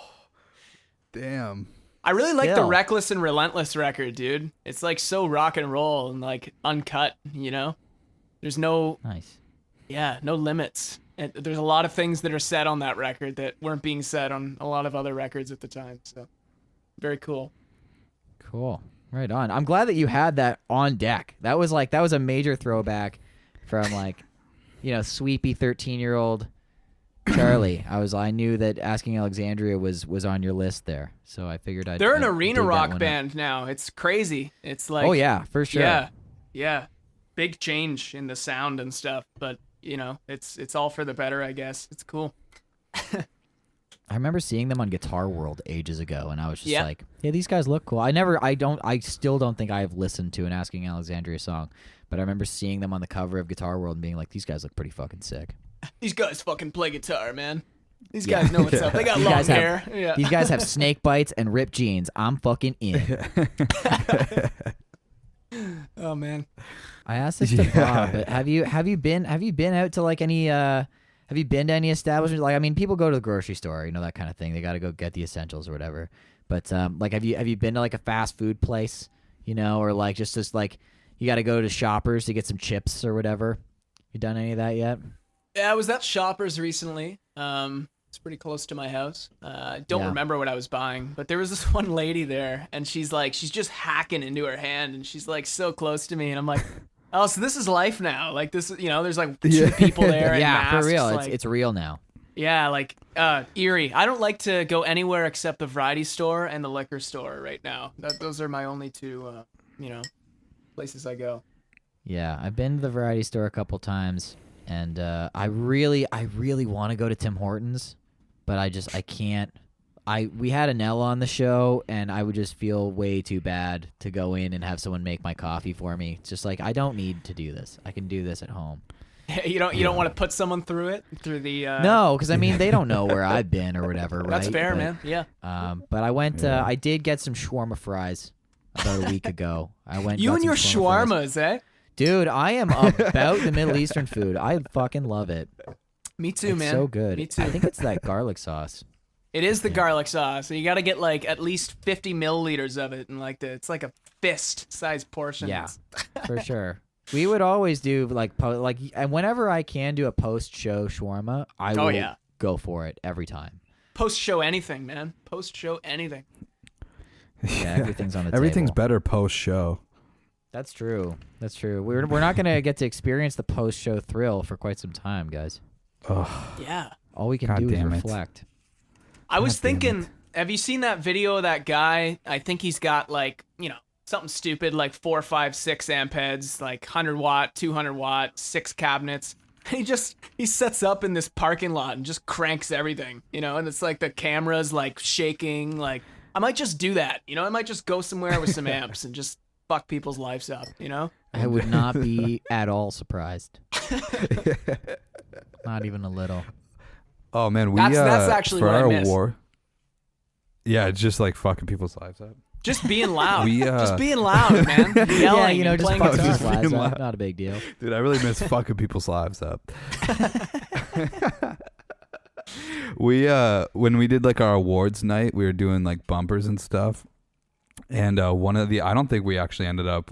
damn. I really like the Still. Reckless and Relentless record, dude. It's like so rock and roll and like uncut, you know? There's no, Nice. yeah, no limits. And there's a lot of things that are said on that record that weren't being said on a lot of other records at the time. So, very cool. Cool. Right on. I'm glad that you had that on deck. That was a major throwback from like, you know, sweepy 13-year-old Charlie. I knew that Asking Alexandria was on your list there. So I figured I'd They're an I'd arena dig that rock one up. band now. It's crazy. It's like, Oh yeah, for sure. yeah, yeah, big change in the sound and stuff. But you know, it's all for the better, I guess. It's cool. I remember seeing them on Guitar World ages ago, and I was just Yeah. like, "Yeah, these guys look cool." I still don't think I have listened to an Asking Alexandria song, but I remember seeing them on the cover of Guitar World and being like, "These guys look pretty fucking sick." These guys fucking play guitar, man. These Yeah. guys know what's up. They got These long guys have- hair. Yeah. These guys have snake bites and ripped jeans. I'm fucking in. Oh man. I asked this to Bob, but have you been out to like any have you been to any establishments? Like, I mean, people go to the grocery store, you know, that kind of thing. They got to go get the essentials or whatever. But like, have you been to like a fast food place, you know, or like just like you got to go to Shoppers to get some chips or whatever? You done any of that yet? Yeah, I was at Shoppers recently. It's pretty close to my house. Don't Yeah. remember what I was buying, but there was this one lady there, and she's just hacking into her hand, and she's like so close to me, and I'm like, oh, so this is life now. Like this, you know, there's like two people there. And Yeah, masks, for real. like- It's real now. yeah, like eerie. I don't like to go anywhere except the variety store and the liquor store right now. Those are my only two, you know, places I go. Yeah, I've been to the variety store a couple times, and I really want to go to Tim Hortons, but I can't. We had Anella on the show, and I would just feel way too bad to go in and have someone make my coffee for me. It's just like, I don't need to do this. I can do this at home. You don't want to put someone through the. No, because I mean, they don't know where I've been or whatever, right? That's fair, But, man. Yeah. But I went. I did get some shawarma fries about a week ago. I went. You got and some your fries. shawarmas, eh? Dude, I am about the Middle Eastern food. I fucking love it. Me too, It's man. so good. Me too. I think it's that garlic sauce. It is the garlic sauce. So you got to get like at least 50 milliliters of it, and like it's like a fist-sized portion. Yeah, for sure. We would always do and whenever I can do a post-show shawarma, I will go for it every time. Post-show anything, man. Post-show anything. Yeah, everything's on the Everything's table. better post-show. That's true. That's true. We're not gonna get to experience the post-show thrill for quite some time, guys. Oh, Yeah. All we can God do is damn it. reflect. I was God damn thinking, have you seen that video of that guy? I think he's got like, something stupid like 4, 5, 6 amp heads, like 100 watt, 200 watt, 6 cabinets. He sets up in this parking lot and just cranks everything, and it's like the camera's like shaking. Like, I might just do that, I might just go somewhere with some amps and just fuck people's lives up, I would not be at all surprised. Not even a little. Oh man, that's actually for what our I miss. war. Yeah, it's just like fucking people's lives up. Just being loud. We, just being loud, man. Yelling, yeah, and just playing fuck guitar. people's lives Being up. loud. Not a big deal. Dude, I really miss fucking people's lives up. We when we did like our awards night, we were doing like bumpers and stuff. And I don't think we actually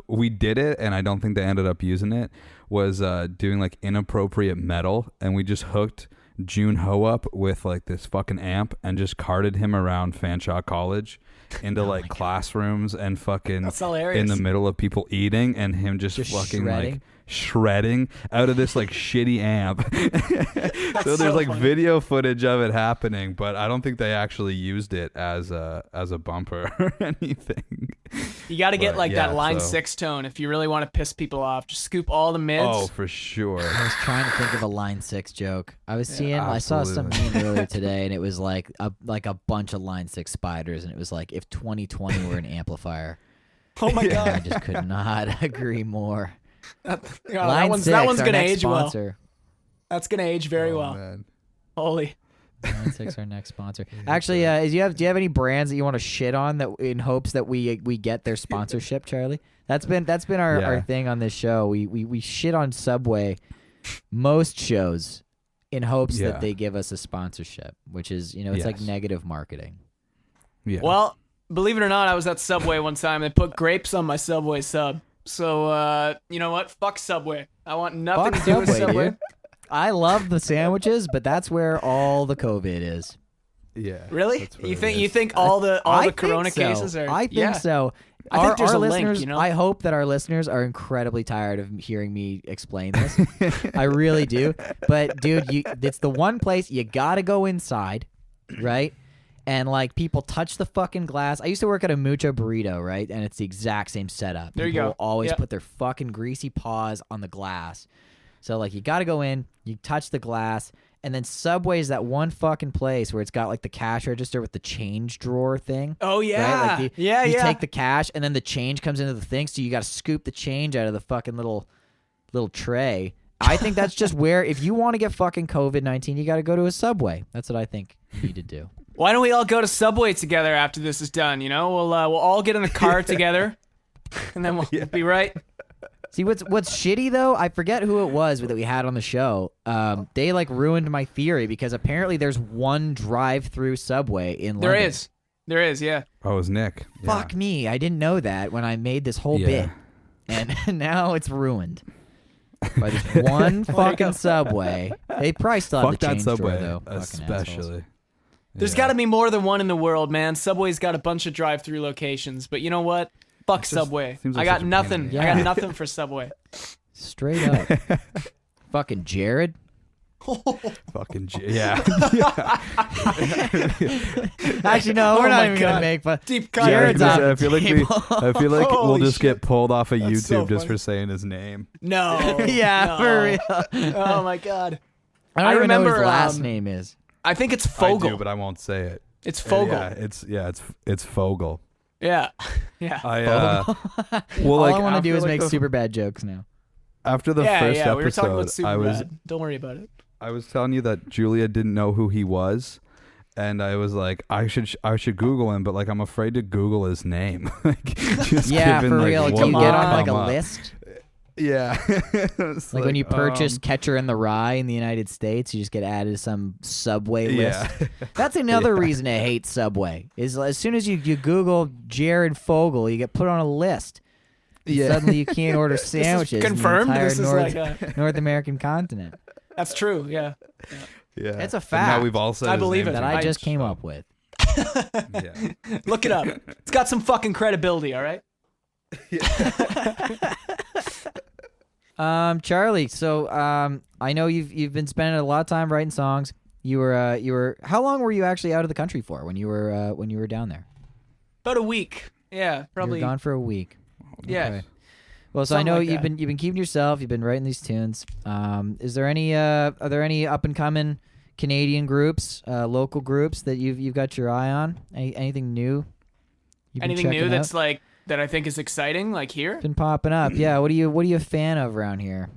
we did it, and I don't think they ended up using it, was doing like inappropriate metal, and we just hooked June Ho up with like this fucking amp and just carted him around Fanshawe College into like classrooms and fucking That's hilarious. in the middle of people eating, and him just fucking shredding? like shredding out of this like shitty amp. So there's so like funny. video footage of it happening, but I don't think they actually used it as a bumper or anything. You got to get But, like yeah, that line so- 6 tone if you really want to piss people off. Just scoop all the mids. Oh, for sure. I was trying to think of a line 6 joke. I saw some absolutely. meme earlier today, and it was like a bunch of line 6 spiders, and it was like if 2020 were an amplifier. Oh my I god. just could not agree more. Yeah, Line that 6, one's our gonna next age well. sponsor. That's gonna age very well. Man. Holy. Line 6, our next sponsor. Actually, do you have any brands that you want to shit on that in hopes that we get their sponsorship, Charlie? That's been our thing on this show. We shit on Subway most shows in hopes Yeah. that they give us a sponsorship, which is it's like Yes. negative marketing. Yeah. Well, believe it or not, I was at Subway one time. They put grapes on my Subway sub. So, you know what? Fuck Subway. I want nothing Fuck to do with Subway, Subway. dude. I love the sandwiches, but that's where all the COVID is. Yeah. Really? that's what You it think is. you think all the I think Corona so. cases are? I think yeah. so. I think there's our a link, listeners, you know? I hope that our listeners are incredibly tired of hearing me explain this. I really do. But dude, it's the one place you gotta go inside, right? And like people touch the fucking glass. I used to work at a Mucho Burrito, right? And it's the exact same setup. There you People go. will always Yeah. put their fucking greasy paws on the glass. So like you gotta go in, you touch the glass, and then Subway's that one fucking place where it's got like the cash register with the change drawer thing. Oh yeah. Right? Like yeah. you take the cash and then the change comes into the thing, so you got to scoop the change out of the fucking little tray. I think that's just where if you want to get fucking COVID-19, you got to go to a Subway. That's what I think you need to do. Why don't we all go to Subway together after this is done? We'll all get in a car together, and then we'll be right. See what's shitty though? I forget who it was that we had on the show. They like ruined my theory because apparently there's one drive-through Subway in London. There is, yeah. Oh, it was Nick. Yeah. Fuck me, I didn't know that when I made this whole bit, and now it's ruined. By this one fucking Subway. They probably still have Fuck the that change Subway, drawer, though. Fucking assholes. especially. There's got to be more than one in the world, man. Subway's got a bunch of drive-through locations, but you know what? Fuck Subway. seems I like got such a pain in nothing. the I ass. got nothing for Subway. Straight up. Fucking Jared. Fucking yeah. Actually, no, we're Oh not my even God. gonna make fun. Deep cut. Jared's I off the feel like table. I feel like we'll Holy just shit. get pulled off of That's YouTube so just funny. for saying his name. No. Yeah, no. for real. Oh my God. I don't I even know what his remember, last name is. I think it's I Fogel. do, but I won't say it. It's Fogel. It's Fogel. Yeah. Yeah. Well, All like I want to after, do is like, make the- super bad jokes now. After the yeah, first yeah. We were talking episode, about Superbad. Don't worry about it. I was telling you that Julia didn't know who he was, and I was like, I should Google him, but like I'm afraid to Google his name. Like, just Yeah, given, for like, real. what Do you will get on like come a up. list? Yeah. It's Like when you purchase Catcher in the Rye in the United States, you just get added to some Subway list. Yeah. That's another reason to hate Subway. Is as soon as you Google Jared Fogle, you get put on a list. Yeah. Suddenly you can't order sandwiches. confirmed? In the This is entire like North American continent. That's true. Yeah. Yeah. It's a And fact. now we've all said I his believe name it. That too I much. just came up with. Yeah. Look it up. It's got some fucking credibility. All right. Charlie. So I know you've been spending a lot of time writing songs. You were how long were you actually out of the country for when you were down there? About a week. Yeah, probably. You were gone for a week. Yeah. Okay. Well, so I Something know like you've that. been keeping to yourself. You've been writing these tunes. Is there any are there any up and coming Canadian groups, local groups that you've got your eye on? Anything new? You've been Anything new checking that's out? like that I think is exciting, like here? Been popping up? Yeah. What are you a fan of around here?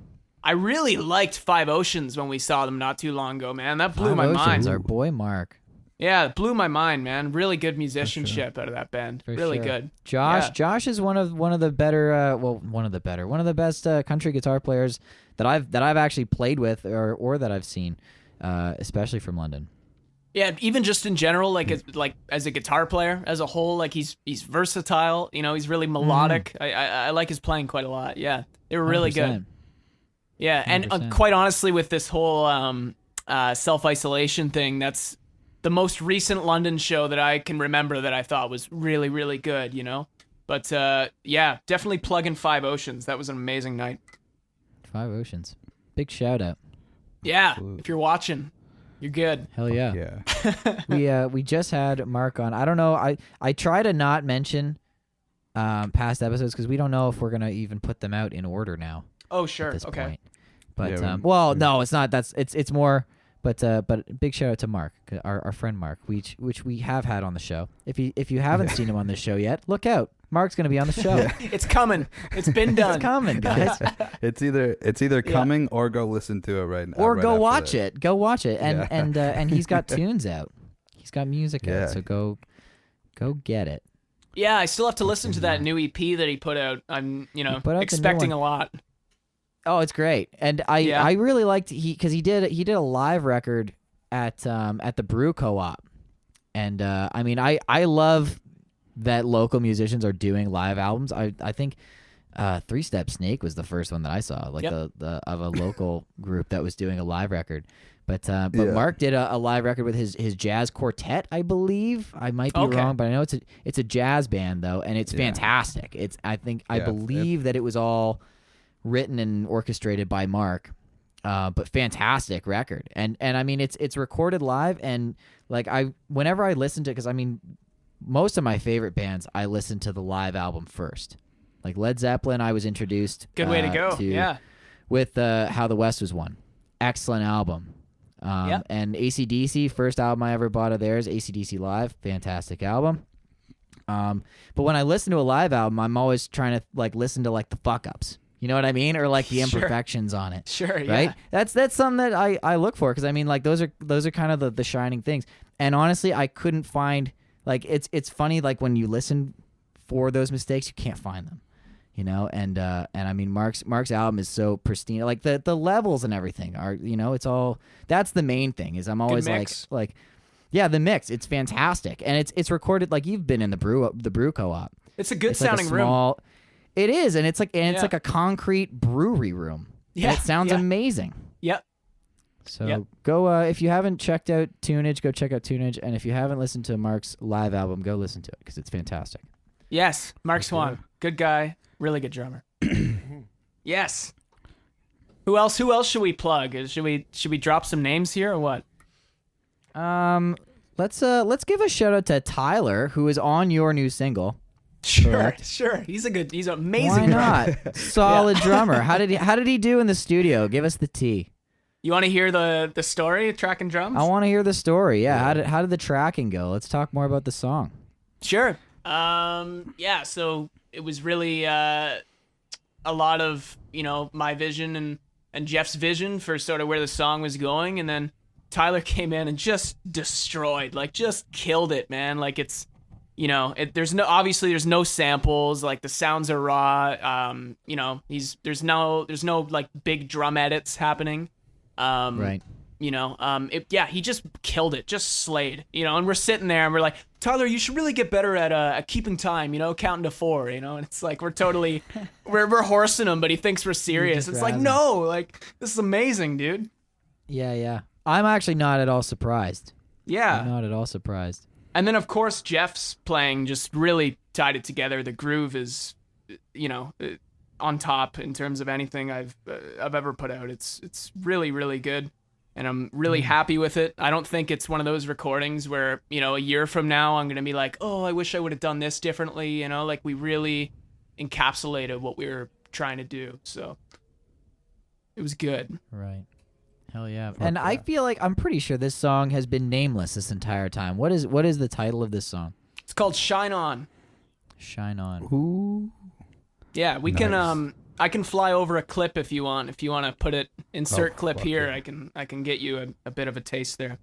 I really liked Five Oceans when we saw them not too long ago, man. That blew Five my Oceans, mind. our boy Mark. Yeah, it blew my mind, man. Really good musicianship out of that band. For Really sure. good. Josh. Yeah. Josh is one of the better. One of the best country guitar players that I've actually played with or that I've seen, especially from London. Yeah, even just in general, like as a guitar player as a whole, like he's versatile. You know, he's really melodic. I like his playing quite a lot. Yeah, they were really 100%. good. Yeah, and 100%. quite honestly, with this whole self-isolation thing, that's the most recent London show that I can remember that I thought was really, really good, you know? But yeah, definitely plug in Five Oceans. That was an amazing night. Five Oceans. Big shout out. Yeah, if you're watching, you're good. Hell yeah. Yeah. We just had Mark on. I don't know. I try to not mention past episodes because we don't know if we're gonna even put them out in order now Oh, at sure. this Okay. point. But Yeah, no, it's not. It's more. But big shout out to Mark, our friend Mark, which we have had on the show. If you haven't seen him on the show yet, look out. Mark's gonna be on the show. It's coming. It's been done. It's coming, guys. It's either coming or go listen to it right now. Or right go after watch this. it. Go watch it. And Yeah. and he's got tunes out. He's got music Yeah. out. So go get it. Yeah, I still have to listen to that new EP that he put out. I'm, put out the new expecting one. a lot. Oh, it's great. And I really liked because he did a live record at the Brew Co-op. And I mean I love that local musicians are doing live albums. I think Three Step Snake was the first one that I saw, like Yep. the of a local group that was doing a live record. But Yeah. Mark did a live record with his jazz quartet, I believe. I might be Okay. wrong, but I know it's a jazz band though, and it's Yeah. fantastic. I believe that it was all written and orchestrated by Mark. But fantastic record. And I mean it's recorded live, and like whenever I listen to it, because I mean most of my favorite bands I listen to the live album first. Like Led Zeppelin, I was introduced Good way to go. Yeah. with How the West Was Won. Excellent album. Yep. And AC/DC, first album I ever bought of theirs, AC/DC Live, fantastic album. But when I listen to a live album, I'm always trying to like listen to like the fuck ups. You know what I mean? Or like the Sure. imperfections on it. Sure. Yeah. Right? That's something that I look for, because I mean like those are kind of the shining things. And honestly, I couldn't find, like it's funny, like when you listen for those mistakes, you can't find them. You know, and I mean Mark's album is so pristine. Like the levels and everything are, you know, it's all, that's the main thing, is I'm always mix. like yeah, the mix, it's fantastic. And it's recorded, like you've been in the brew co-op. It's a good It's like sounding a room. small, it is, and it's like Yeah. a concrete brewery room. Yeah, And it sounds yeah. amazing. Yep. So Yep. go if you haven't checked out Tunage, go check out Tunage, and if you haven't listened to Mark's live album, go listen to it because it's fantastic. Yes. Mark Swan. Good guy. Really good drummer. Yes. Who else should we plug? Should we drop some names here or what? Let's give a shout out to Tyler, who is on your new single. Sure. Correct. Sure. He's an amazing Why drummer. not? Solid drummer. How did he do in the studio? Give us the tea. You want to hear the story of track and drums? I want to hear the story. Yeah. How did the tracking go? Let's talk more about the song. Sure. Yeah, so it was really a lot of, you know, my vision and Jeff's vision for sort of where the song was going, and then Tyler came in and just destroyed, like just killed it, man. Like it's you know, there's no samples, like the sounds are raw. You know, there's no like big drum edits happening. Right. You know, he just killed it, just slayed, you know, and we're sitting there and we're like, Tyler, you should really get better at keeping time, you know, counting to 4, you know, and it's like, we're horsing him, but he thinks we're serious. It's like, no, like, this is amazing, dude. Yeah. I'm actually not at all surprised. Yeah. I'm not at all surprised. And then, of course, Jeff's playing just really tied it together. The groove is, you know, on top in terms of anything I've ever put out. It's really, really good. And I'm really happy with it. I don't think it's one of those recordings where, you know, a year from now, I'm going to be like, oh, I wish I would have done this differently. You know, like we really encapsulated what we were trying to do. So it was good. Right. Hell yeah. And I feel like I'm pretty sure this song has been nameless this entire time. What is the title of this song? It's called Shine On. Shine On. Ooh. Yeah, we can I can fly over a clip if you want. If you want to put it, insert clip here, yeah. I can get you a bit of a taste there.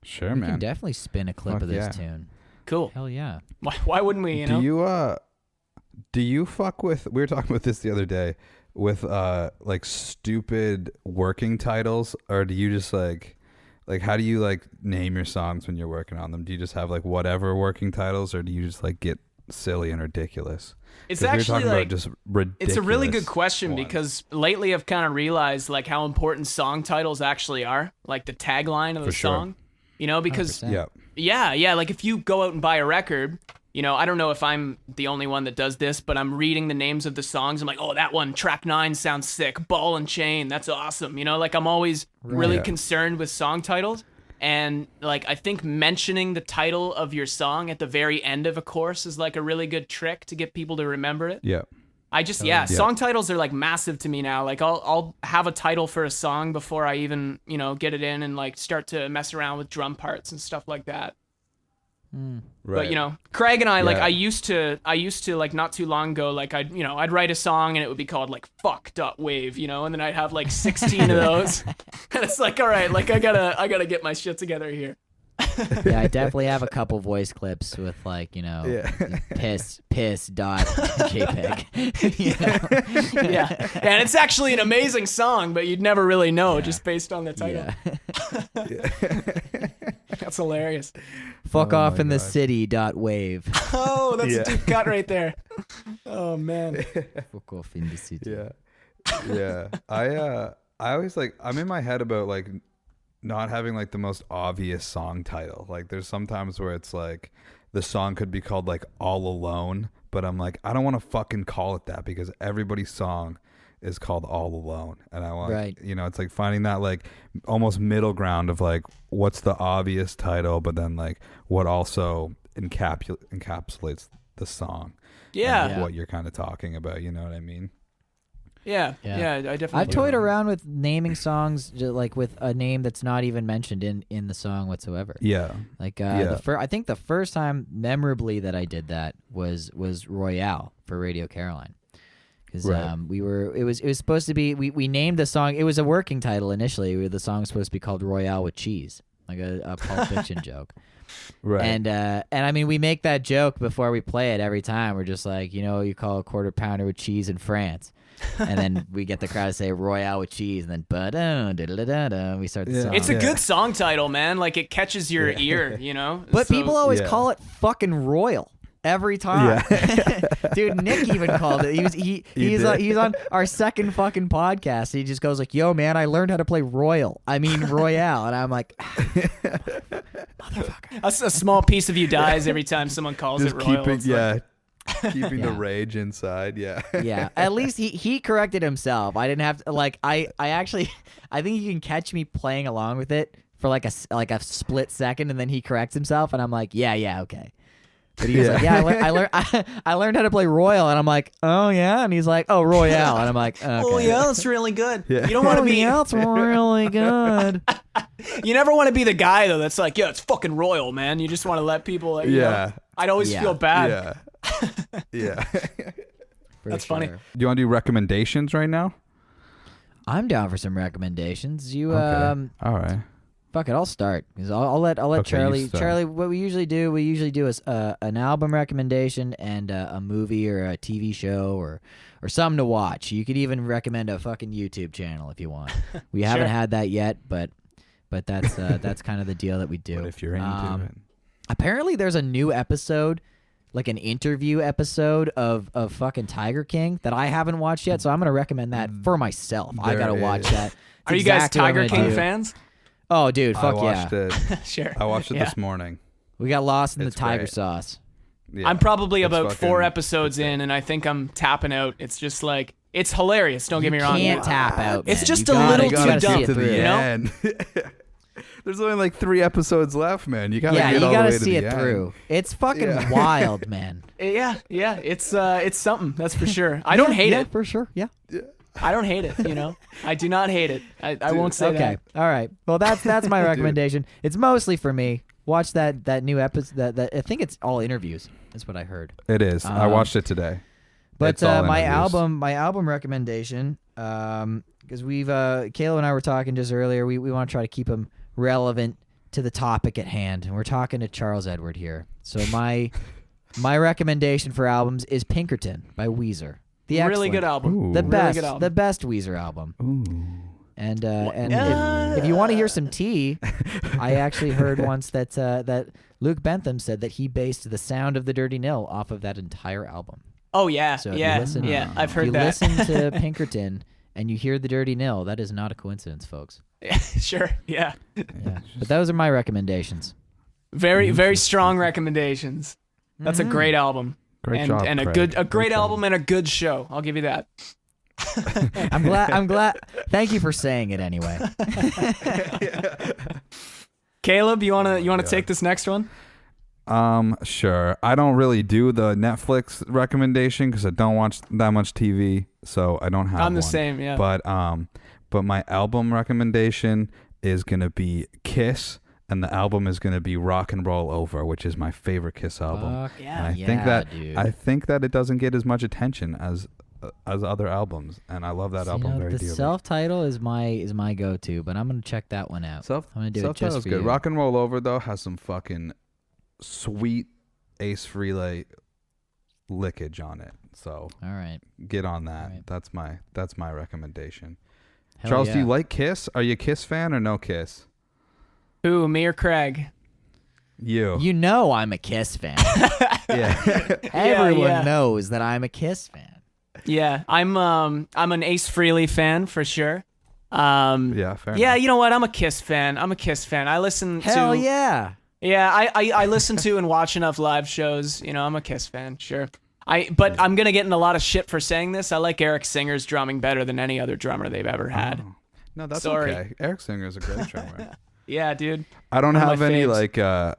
Sure, We man. can definitely spin a clip of this tune. Cool. Hell yeah. Why wouldn't we, you know? Do you fuck with, we were talking about this the other day, with like stupid working titles, or do you just like how do you like name your songs when you're working on them? Do you just have like whatever working titles, or do you just like get silly and ridiculous? It's actually like just ridiculous. It's a really good question because lately I've kind of realized like how important song titles actually are, like the tagline of the song. You know, because 100%. yeah, like if you go out and buy a record, you know, I don't know if I'm the only one that does this, but I'm reading the names of the songs. I'm like, oh, that one, track 9 sounds sick. Ball and Chain, that's awesome. You know, like I'm always really concerned with song titles. And like I think mentioning the title of your song at the very end of a course is like a really good trick to get people to remember it. Yeah. Song titles are like massive to me now. Like I'll have a title for a song before I even, you know, get it in and like start to mess around with drum parts and stuff like that. Right. But you know, Craig and I like I used to like not too long ago, like I'd write a song and it would be called like fuck.wave, you know, and then I'd have like 16 of those. And it's like, all right, like I gotta get my shit together here. Yeah, I definitely have a couple voice clips with like, you know, piss dot JPEG. You know? Yeah. And it's actually an amazing song, but you'd never really know just based on the title. That's hilarious. Fuck off in the city dot wave. Oh, that's a deep cut right there. Oh man. Fuck off in the city. Yeah. I always like, I'm in my head about like not having like the most obvious song title. Like there's sometimes where it's like the song could be called like All Alone, but I'm like, I don't want to fucking call it that because everybody's song is called All Alone. And I want, you know, it's like finding that like almost middle ground of like, what's the obvious title, but then like what also encapsulates the song. Yeah. What you're kind of talking about, you know what I mean? Yeah, I definitely. I've toyed around with naming songs like with a name that's not even mentioned in the song whatsoever. Yeah, like I think the first time memorably that I did that was Royale for Radio Caroline, because it was supposed to be we named the song. It was a working title initially. The song was supposed to be called Royale with Cheese, like a Pulp Fiction joke. Right. And I mean, we make that joke before we play it every time. We're just like, you know, you call a quarter pounder with cheese in France. And then we get the crowd to say Royale with cheese, and then we start the song. It's a good song title, man. Like it catches your ear, you know. But people always call it fucking Royal every time. Yeah. Dude, Nick even called it. He's on our second fucking podcast. He just goes like, "Yo, man, I learned how to play Royale. And I'm like, motherfucker. A small piece of you dies every time someone calls it Royal. Keeping the rage inside. Yeah. At least he corrected himself. I didn't have to like I think you can catch me playing along with it for like a split second, and then he corrects himself, and I'm like, yeah, okay. But he was like, I learned how to play Royal, and I'm like, oh yeah, and he's like, oh, Royale, and I'm like, okay. Oh yeah, it's really good. Yeah. You don't want to be. Yeah, it's really good. You never want to be the guy though that's like, yeah, it's fucking Royal, man. You just want to let people. Like, you know, I'd always feel bad. Yeah. That's funny. Do you want to do recommendations right now? I'm down for some recommendations. You All right. Fuck it, I'll start because I'll let Okay, Charlie. you start. Charlie, what we usually do is an album recommendation and a movie or a TV show or something to watch. You could even recommend a fucking YouTube channel if you want. We haven't had that yet, but that's kind of the deal that we do. But if you're into it. Apparently, there's a new episode, like an interview episode of fucking Tiger King that I haven't watched yet, so I'm gonna recommend that for myself. I gotta watch that. It's Are you guys exactly what I'm Tiger gonna King do. fans? Oh, dude, I fuck watched yeah. it. Sure. I watched it Yeah. this morning. We got lost in It's the tiger great. sauce. Yeah, I'm probably it's about 4 fucking- episodes in, and I think I'm tapping out. It's just like, it's hilarious. Don't get me wrong. Can't tap out. It's man. just You a gotta- little you too gotta see dumb, it to through. the you know? end. There's only like 3 episodes left, man. You gotta Yeah, get you all the gotta way to see the it end. through. It's fucking Yeah. wild, man. Yeah. It's something. That's for sure. I don't hate Yeah, it. for sure. Yeah. I don't hate it. You know, I do not hate it. I won't say Okay. that. All right. Well, that's my recommendation. It's mostly for me. Watch that new episode. That I think it's all interviews. That's what I heard. It is. I watched it today. But It's all my interviews. album recommendation, because we've Kayla and I were talking just earlier. We want to try to keep them relevant to the topic at hand, and we're talking to Charles Edward here. So my recommendation for albums is Pinkerton by Weezer. The Really excellent, good album. Ooh. the Really best, good album. the best Weezer album. Ooh. And if you want to hear some tea, I actually heard once that Luke Bentham said that he based the sound of the Dirty Nil off of that entire album. Oh yeah, So if you yeah, listen- yeah. I've If heard you that. listen to Pinkerton and you hear the Dirty Nil, that is not a coincidence, folks. Sure. Yeah. Yeah. But those are my recommendations. Very, very strong recommendations. That's a great album. Great and, job, and a Craig. great job. album and a good show. I'll give you that. I'm glad. Thank you for saying it anyway. Caleb, you wanna God. take this next one? Sure. I don't really do the Netflix recommendation because I don't watch that much TV, so I don't have I'm the one. same, yeah. But my album recommendation is gonna be Kiss, and the album is gonna be Rock and Roll Over, which is my favorite Kiss album. Fuck Yeah. And I yeah, think that dude. I think that it doesn't get as much attention as other albums, and I love that So, album very the dearly. self-title is my go-to, but I'm gonna check that one out. I'm gonna do it just Self-title's for good. you. Rock and Roll Over though has some fucking sweet Ace Frehley lickage on it. So All right. get on that. Right. That's my recommendation. Hell Charles, yeah. do you like Kiss? Are you a Kiss fan or no Kiss? Who, me or Craig? You. You know I'm a Kiss fan. Yeah. Everyone yeah. knows that I'm a Kiss fan. Yeah, I'm an Ace Frehley fan for sure. Yeah, fair Yeah, enough. you know what? I'm a Kiss fan. I listen Hell to yeah. Yeah, I listen to and watch enough live shows. You know, I'm a Kiss fan, sure. But I'm gonna get in a lot of shit for saying this. I like Eric Singer's drumming better than any other drummer they've ever had. Oh. No, that's Sorry. okay. Eric Singer is a great drummer. Yeah, dude. I don't One of have my any faves.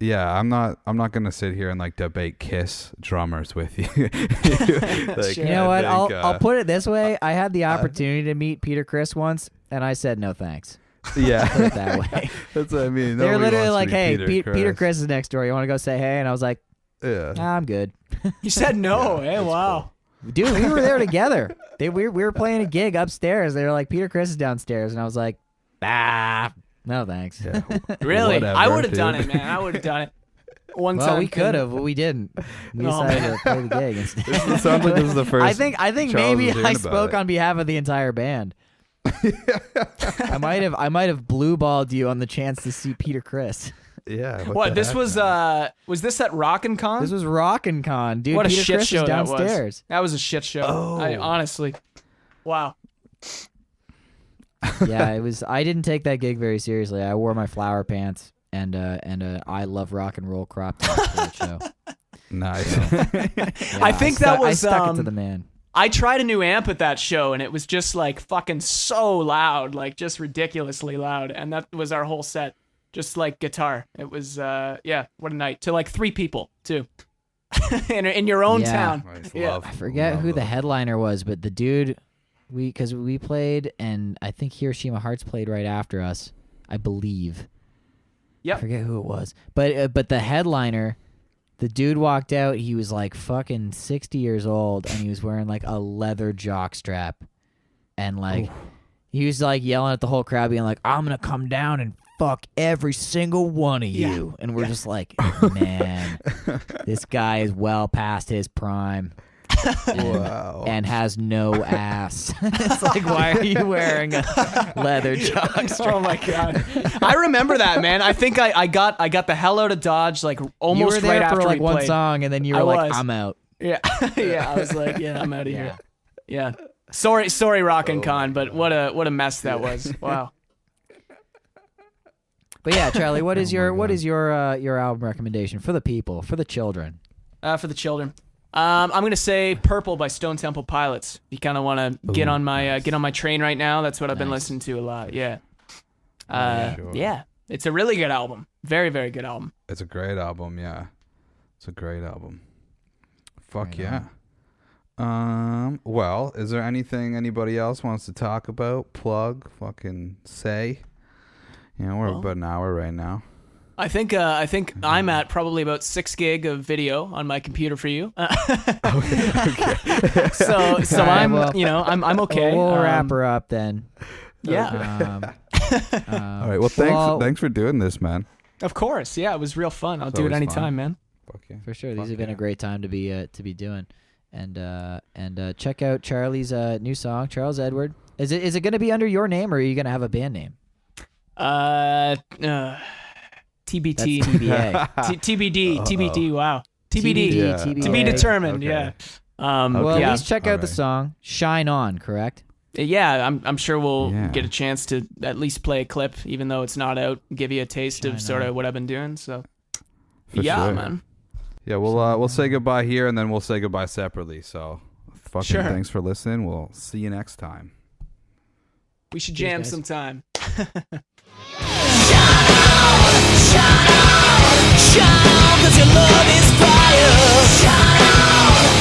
I'm not gonna sit here and like debate Kiss drummers with you. Like, Sure. You know what? I think, I'll put it this way. I had the opportunity to meet Peter Criss once, and I said no thanks. Yeah, Put it that way. that's what I mean. They were Nobody literally wants like, to meet "Hey, Peter Criss is next door. You want to go say hey?" And I was like, Yeah. nah, "I'm good." You said no. Yeah, Hey, that's wow. Dude, we were there together. We were playing a gig upstairs. They were like, "Peter Criss is downstairs," and I was like, no thanks." Yeah. Really? Whatever, I would have done dude. it, man. I would have done it. One Well, time. we could have, but we didn't. We Oh, decided man. to play the gig instead. It sounds like this is the first. I think Charles maybe is hearing I about spoke it. on behalf of the entire band. I might have blue balled you on the chance to see Peter Criss. Yeah. What? the This heck, was man? this at Rockin' Con? This was Rockin' Con, dude. What a Peter shit Criss show is that was. downstairs. That was a shit show. Oh. I honestly. Wow. Yeah, it was. I didn't take that gig very seriously. I wore my flower pants and I love rock and roll crop top for that show. Nice. Yeah, I think that was, I stuck it to the man. I tried a new amp at that show, and it was just like fucking so loud, like just ridiculously loud. And that was our whole set, just like guitar. It was, yeah, what a night to like 3 people too, in your own Yeah. town. Nice. Yeah. Love, I forget love who the those. headliner was, but the dude, because we played, and I think Hiroshima Hearts played right after us, I believe. Yep. I forget who it was, but the headliner, the dude walked out. He was like fucking 60 years old, and he was wearing like a leather jock strap, and like he was like yelling at the whole crowd, being like, "I'm gonna come down and fuck every single one of you. And we're just like, man, this guy is well past his prime. And has no ass. It's like, why are you wearing a leather jockstrap? Oh my god! I remember that, man. I think I got the hell out of Dodge like almost you were there right for after like we one played. song, and then you were like, I'm out. Yeah, yeah. I was like, yeah, I'm out of here. Yeah. Sorry, Rockin' Con, but what a mess that was. Wow. But yeah, Charlie, what is your album recommendation for the people, for the children? For the children. I'm gonna say "Purple" by Stone Temple Pilots. If you kind of want to get on my train right now, that's what I've been listening to a lot. Yeah. Sure. Yeah. It's a really good album. Very, very good album. It's a great album. Yeah, it's a great album. Fuck yeah. Well, is there anything anybody else wants to talk about? Plug? Fucking say? We're about an hour right now. I think I'm at probably about 6 gig of video on my computer for you. Okay. So I'm I'm okay. We'll wrap her up then. Yeah. All right. Well, thanks for doing this, man. Of course. Yeah, it was real fun. I'll It's do it always anytime, fun. man. Fuck yeah. For sure. These have been a great time to be doing. And check out Charlie's new song, Charles Edward. Is it going to be under your name, or are you going to have a band name? TBT. That's TBA. TBD. TBD. Wow. TBD. Yeah. To be determined. Okay. Yeah. Well, at yeah. least check out the song "Shine On." Correct? Yeah, I'm sure we'll Yeah. get a chance to at least play a clip, even though it's not out. Give you a taste of sort of what I've been doing. So, For yeah, sure. man. Yeah, we'll say goodbye here, and then we'll say goodbye separately. So, fucking Sure. thanks for listening. We'll see you next time. We should Cheers, jam guys. sometime. Shine, 'cause your love is fire. Shine on.